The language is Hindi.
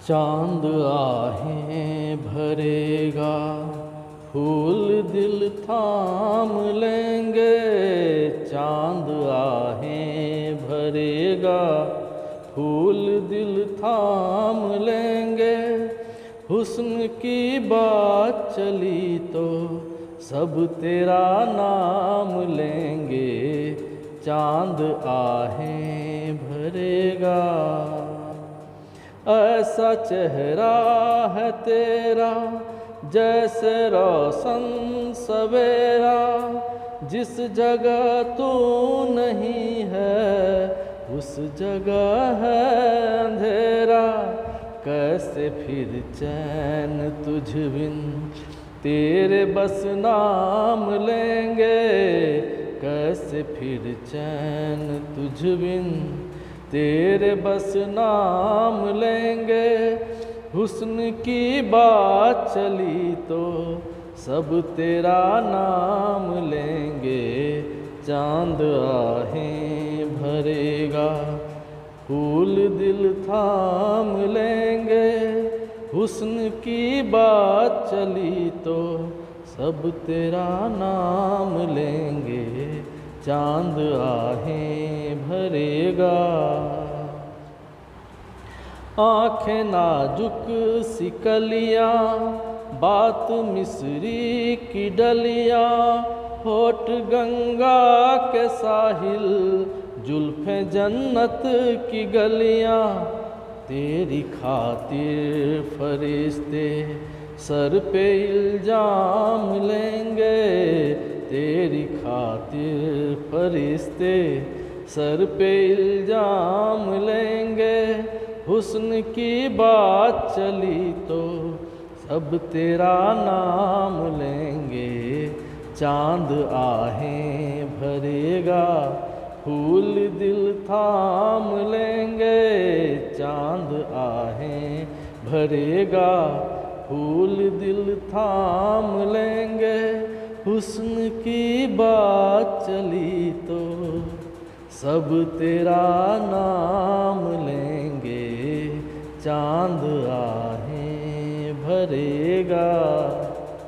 चांद आहें भरेगा, फूल दिल थाम लेंगे। चांद आहें भरेगा, फूल दिल थाम लेंगे। हुस्न की बात चली तो सब तेरा नाम लेंगे। चांद आहें भरेगा। ऐसा चेहरा है तेरा जैसे रोशन सवेरा। जिस जगह तू नहीं है उस जगह है अंधेरा। कैसे फिर चैन तुझ बिन तेरे बस नाम लेंगे। कैसे फिर चैन तुझ बिन तेरे बस नाम लेंगे। हुस्न की बात चली तो सब तेरा नाम लेंगे। चांद आहें भरेगा, फूल दिल थाम लेंगे। हुस्न की बात चली तो सब तेरा नाम लेंगे। चांद आहें भरेगा। आँखें नाजुक सी कलियाँ, बात मिस्री की डलियाँ। होठ गंगा के साहिल, जुल्फ़ें जन्नत की गलियाँ। तेरी खातिर फरिश्ते सर पे इल्जाम लेंगे। तेरी खातिर फरिश्ते सर पे इल्जाम लेंगे। हुस्न की बात चली तो सब तेरा नाम लेंगे। चांद आहें भरेगा, फूल दिल थाम लेंगे। चांद आहें भरेगा, फूल दिल थाम लेंगे। हुस्न की बात चली तो सब तेरा नाम लेंगे। चांद आहें भरेगा।